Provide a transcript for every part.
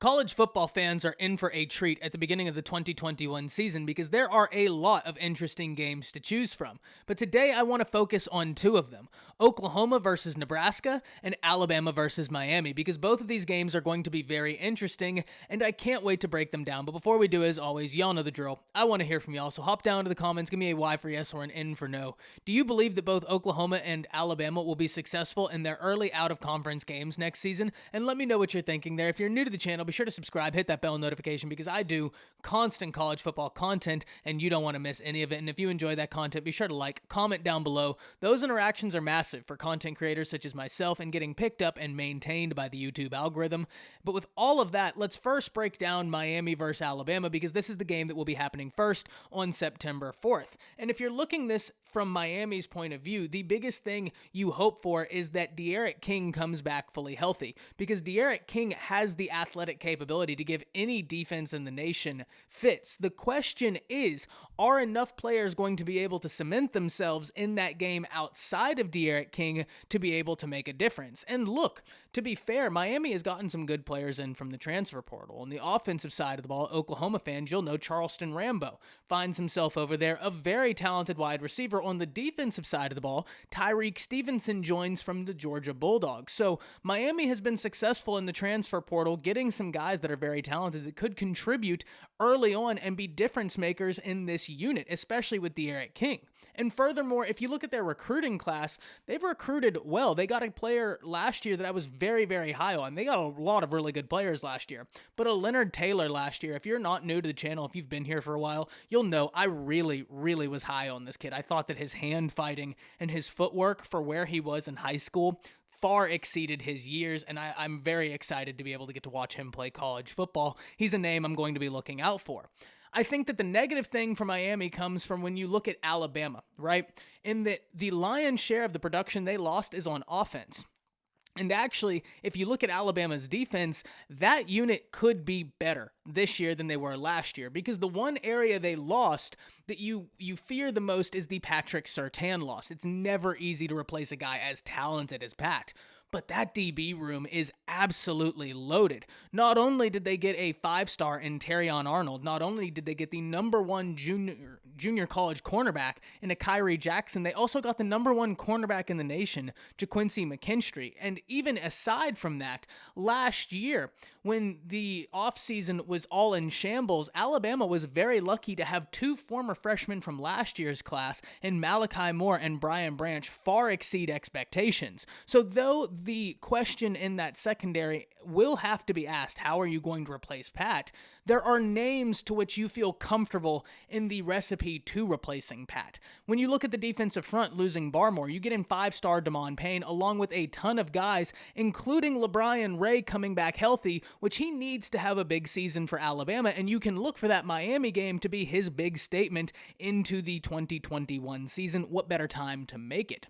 College football fans are in for a treat at the beginning of the 2021 season because there are a lot of interesting games to choose from. But today I want to focus on two of them, Oklahoma versus Nebraska and Alabama versus Miami, because both of these games are going to be very interesting and I can't wait to break them down. But before we do, as always, y'all know the drill. I want to hear from y'all, so hop down to the comments, give me a Y for yes or an N for no. Do you believe that both Oklahoma and Alabama will be successful in their early out-of-conference games next season? And let me know what you're thinking there. If you're new to the channel, be sure to subscribe, hit that bell notification because I do constant college football content and you don't want to miss any of it. And if you enjoy that content, be sure to like, comment down below. Those interactions are massive for content creators such as myself and getting picked up and maintained by the YouTube algorithm. But with all of that, let's first break down Miami versus Alabama because this is the game that will be happening first on September 4th. And if you're looking this from Miami's point of view, the biggest thing you hope for is that D'Eriq King comes back fully healthy because D'Eriq King has the athletic capability to give any defense in the nation fits. The question is, are enough players going to be able to cement themselves in that game outside of D'Eriq King to be able to make a difference? And look, to be fair, Miami has gotten some good players in from the transfer portal. On the offensive side of the ball, Oklahoma fans, you'll know Charleston Rambo finds himself over there, a very talented wide receiver. On the defensive side of the ball, Tyreek Stevenson joins from the Georgia Bulldogs. So Miami has been successful in the transfer portal, getting some guys that are very talented that could contribute early on and be difference makers in this unit, especially with D'Eriq King. And furthermore, if you look at their recruiting class, they've recruited well. They got a player last year that I was very, very high on. They got a lot of really good players last year. But a Leonard Taylor last year, if you're not new to the channel, if you've been here for a while, you'll know I really, really was high on this kid. I thought that his hand fighting and his footwork for where he was in high school far exceeded his years, and I'm very excited to be able to get to watch him play college football. He's a name I'm going to be looking out for. I think that the negative thing for Miami comes from when you look at Alabama, right? In that the lion's share of the production they lost is on offense. And actually, if you look at Alabama's defense, that unit could be better this year than they were last year because the one area they lost that you fear the most is the Patrick Surtain loss. It's never easy to replace a guy as talented as Pat. But that DB room is absolutely loaded. Not only did they get a 5-star in Terrion Arnold, not only did they get the number one junior college cornerback in a Kyrie Jackson, they also got the number one cornerback in the nation, JaQuincy McKinstry. And even aside from that, last year, when the offseason was all in shambles, Alabama was very lucky to have two former freshmen from last year's class in Malachi Moore and Brian Branch far exceed expectations. So though the question in that secondary will have to be asked, how are you going to replace Pat? There are names to which you feel comfortable in the recipe to replacing Pat. When you look at the defensive front, losing Barmore, you get in 5-star Damon Payne along with a ton of guys, including LeBron Ray coming back healthy, which he needs to have a big season for Alabama, and you can look for that Miami game to be his big statement into the 2021 season. What better time to make it?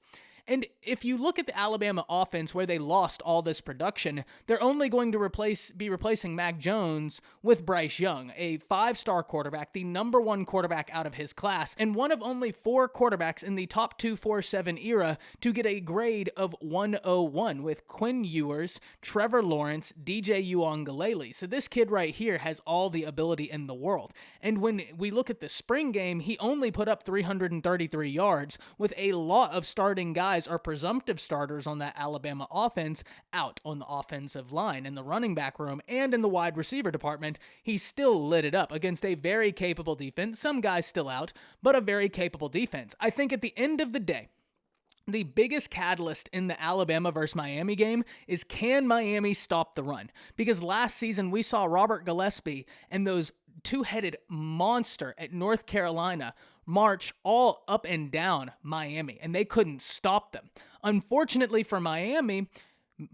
And if you look at the Alabama offense where they lost all this production, they're only going to be replacing Mac Jones with Bryce Young, a 5-star quarterback, the number one quarterback out of his class, and one of only 4 quarterbacks in the top 247 era to get a grade of 101 with Quinn Ewers, Trevor Lawrence, DJ Uiagalelei. So this kid right here has all the ability in the world. And when we look at the spring game, he only put up 333 yards with a lot of starting guys are presumptive starters on that Alabama offense out on the offensive line in the running back room and in the wide receiver department. He still lit it up against a very capable defense. Some guys still out, but a very capable defense. I think at the end of the day, the biggest catalyst in the Alabama versus Miami game is, can Miami stop the run? Because last season we saw Robert Gillespie and those two-headed monster at North Carolina march all up and down Miami, and they couldn't stop them. Unfortunately for Miami,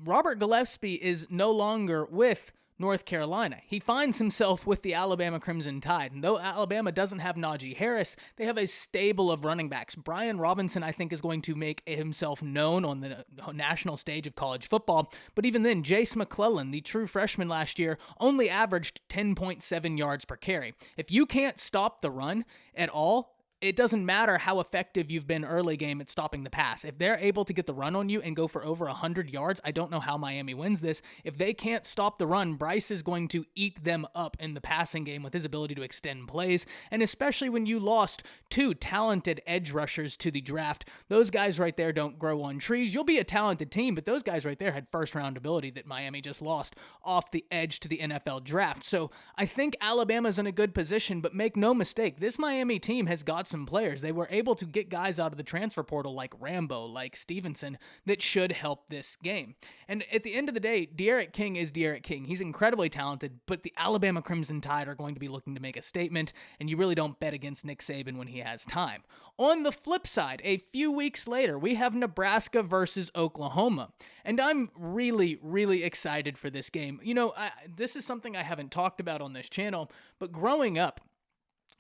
Robert Gillespie is no longer with North Carolina. He finds himself with the Alabama Crimson Tide. And though Alabama doesn't have Najee Harris, they have a stable of running backs. Brian Robinson, I think, is going to make himself known on the national stage of college football. But even then, Jace McClellan, the true freshman last year, only averaged 10.7 yards per carry. If you can't stop the run at all, it doesn't matter how effective you've been early game at stopping the pass. If they're able to get the run on you and go for over 100 yards, I don't know how Miami wins this. If they can't stop the run, Bryce is going to eat them up in the passing game with his ability to extend plays, and especially when you lost two talented edge rushers to the draft. Those guys right there don't grow on trees. You'll be a talented team, but those guys right there had first-round ability that Miami just lost off the edge to the NFL draft. So I think Alabama's in a good position, but make no mistake, this Miami team has got some players. They were able to get guys out of the transfer portal like Rambo, like Stevenson, that should help this game. And at the end of the day, De'Aaron King is De'Aaron King. He's incredibly talented, but the Alabama Crimson Tide are going to be looking to make a statement, and you really don't bet against Nick Saban when he has time. On the flip side, a few weeks later, we have Nebraska versus Oklahoma, and I'm really, really excited for this game. You know, this is something I haven't talked about on this channel, but growing up,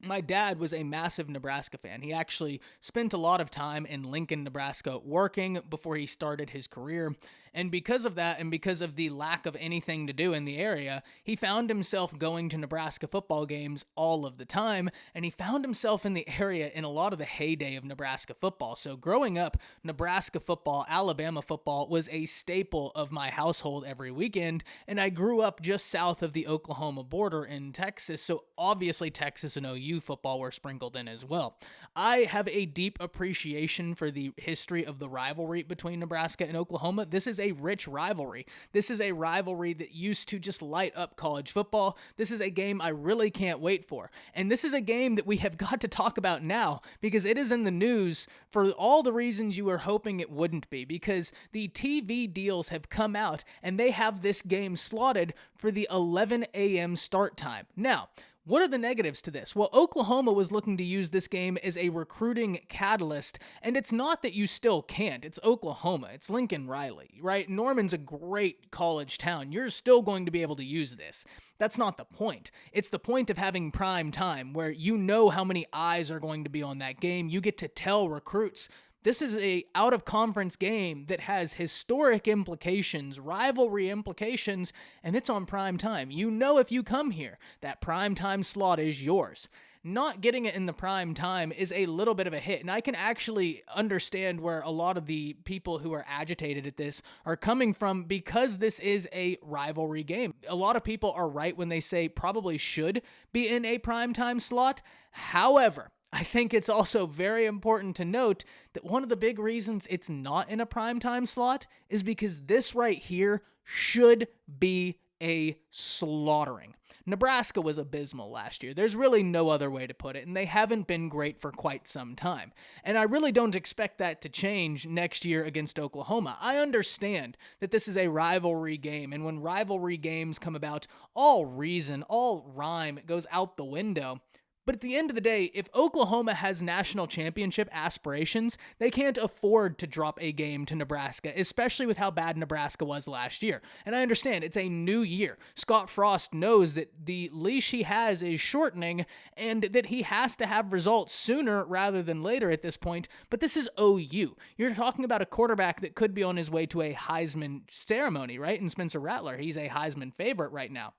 my dad was a massive Nebraska fan. He actually spent a lot of time in Lincoln, Nebraska working before he started his career. And because of that, and because of the lack of anything to do in the area, he found himself going to Nebraska football games all of the time, and he found himself in the area in a lot of the heyday of Nebraska football. So growing up, Nebraska football, Alabama football was a staple of my household every weekend, and I grew up just south of the Oklahoma border in Texas, so obviously Texas and OU football were sprinkled in as well. I have a deep appreciation for the history of the rivalry between Nebraska and Oklahoma. This is a rich rivalry. This is a rivalry that used to just light up college football. This is a game I really can't wait for. And this is a game that we have got to talk about now because it is in the news for all the reasons you were hoping it wouldn't be, because the TV deals have come out and they have this game slotted for the 11 a.m. start time. Now, what are the negatives to this? Well, Oklahoma was looking to use this game as a recruiting catalyst, and it's not that you still can't. It's Oklahoma. It's Lincoln Riley, right? Norman's a great college town. You're still going to be able to use this. That's not the point. It's the point of having prime time where you know how many eyes are going to be on that game. You get to tell recruits, this is a out-of-conference game that has historic implications, rivalry implications, and it's on prime time. You know if you come here, that prime time slot is yours. Not getting it in the prime time is a little bit of a hit, and I can actually understand where a lot of the people who are agitated at this are coming from because this is a rivalry game. A lot of people are right when they say probably should be in a prime time slot. However, I think it's also very important to note that one of the big reasons it's not in a primetime slot is because this right here should be a slaughtering. Nebraska was abysmal last year. There's really no other way to put it, and they haven't been great for quite some time. And I really don't expect that to change next year against Oklahoma. I understand that this is a rivalry game, and when rivalry games come about, all reason, all rhyme goes out the window. But at the end of the day, if Oklahoma has national championship aspirations, they can't afford to drop a game to Nebraska, especially with how bad Nebraska was last year. And I understand it's a new year. Scott Frost knows that the leash he has is shortening and that he has to have results sooner rather than later at this point. But this is OU. You're talking about a quarterback that could be on his way to a Heisman ceremony, right? And Spencer Rattler, he's a Heisman favorite right now.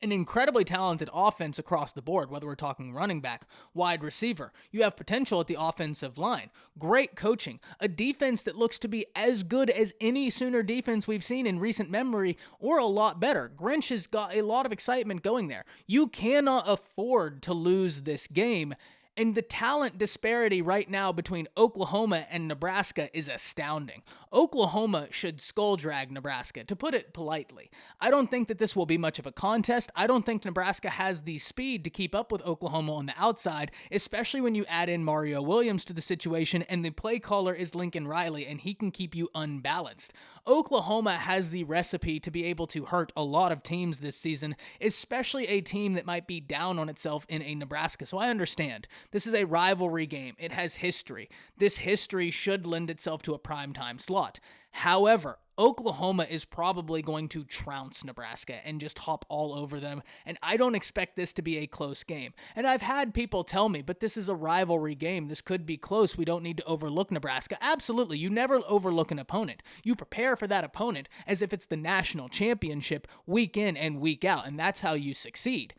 An incredibly talented offense across the board, whether we're talking running back, wide receiver. You have potential at the offensive line. Great coaching. A defense that looks to be as good as any Sooner defense we've seen in recent memory, or a lot better. Grinch has got a lot of excitement going there. You cannot afford to lose this game. And the talent disparity right now between Oklahoma and Nebraska is astounding. Oklahoma should skull drag Nebraska, to put it politely. I don't think that this will be much of a contest. I don't think Nebraska has the speed to keep up with Oklahoma on the outside, especially when you add in Mario Williams to the situation and the play caller is Lincoln Riley and he can keep you unbalanced. Oklahoma has the recipe to be able to hurt a lot of teams this season, especially a team that might be down on itself in a Nebraska. So I understand. This is a rivalry game. It has history. This history should lend itself to a primetime slot. However, Oklahoma is probably going to trounce Nebraska and just hop all over them, and I don't expect this to be a close game. And I've had people tell me, but this is a rivalry game. This could be close. We don't need to overlook Nebraska. Absolutely. You never overlook an opponent. You prepare for that opponent as if it's the national championship week in and week out, and that's how you succeed.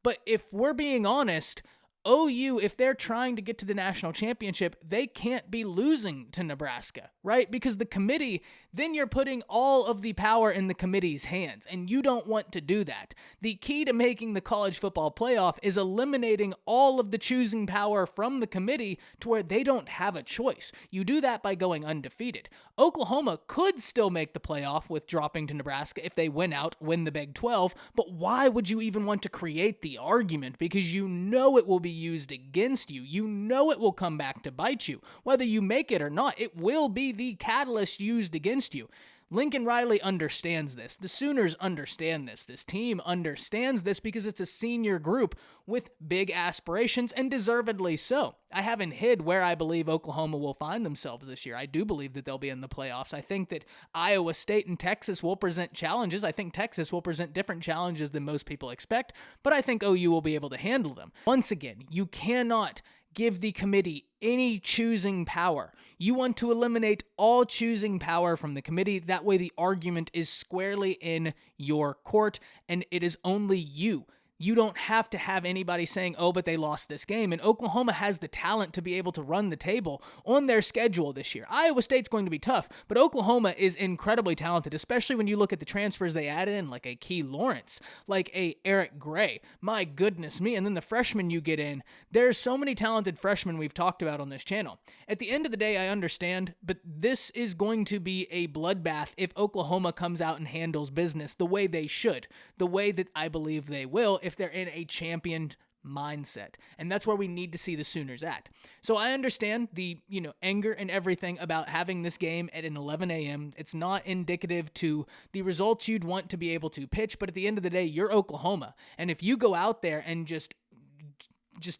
But if we're being honest, OU, if they're trying to get to the national championship, they can't be losing to Nebraska, right? Because the committee, then you're putting all of the power in the committee's hands, and you don't want to do that. The key to making the college football playoff is eliminating all of the choosing power from the committee to where they don't have a choice. You do that by going undefeated. Oklahoma could still make the playoff with dropping to Nebraska if they win the Big 12, but why would you even want to create the argument? Because you know it will be used against you. You know it will come back to bite you. Whether you make it or not, it will be the catalyst used against you. Lincoln Riley understands this. The Sooners understand this. This team understands this because it's a senior group with big aspirations, and deservedly so. I haven't hid where I believe Oklahoma will find themselves this year. I do believe that they'll be in the playoffs. I think that Iowa State and Texas will present challenges. I think Texas will present different challenges than most people expect, but I think OU will be able to handle them. Once again, you cannot give the committee any choosing power. You want to eliminate all choosing power from the committee. That way the argument is squarely in your court, and it is only you. You don't have to have anybody saying, oh, but they lost this game. And Oklahoma has the talent to be able to run the table on their schedule this year. Iowa State's going to be tough, but Oklahoma is incredibly talented, especially when you look at the transfers they added in, like a Key Lawrence, like a Eric Gray. My goodness me. And then the freshmen you get in. There's so many talented freshmen we've talked about on this channel. At the end of the day, I understand, but this is going to be a bloodbath if Oklahoma comes out and handles business the way they should, the way that I believe they will if they're in a championed mindset. And that's where we need to see the Sooners at. So I understand the, anger and everything about having this game at an 11 a.m. It's not indicative to the results you'd want to be able to pitch, but at the end of the day, you're Oklahoma. And if you go out there and just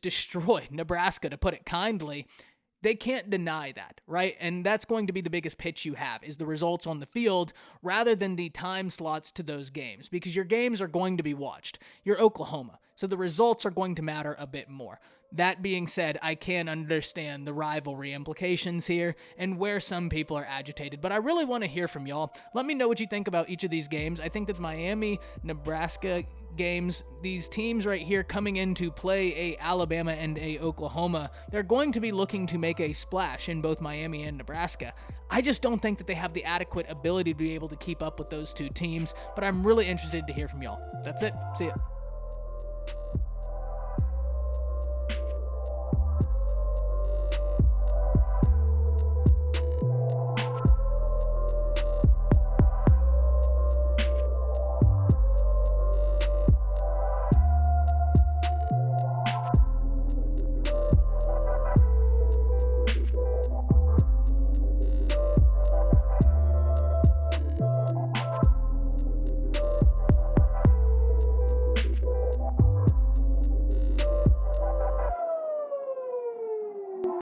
destroy Nebraska, to put it kindly, they can't deny that, right? And that's going to be the biggest pitch you have, is the results on the field rather than the time slots to those games, because your games are going to be watched. You're Oklahoma, so the results are going to matter a bit more. That being said, I can understand the rivalry implications here and where some people are agitated, but I really want to hear from y'all. Let me know what you think about each of these games. I think that Miami, Nebraska games, these teams right here coming in to play a Alabama and a Oklahoma, they're going to be looking to make a splash in both Miami and Nebraska. I just don't think that they have the adequate ability to be able to keep up with those two teams, but I'm really interested to hear from y'all. That's it. See ya.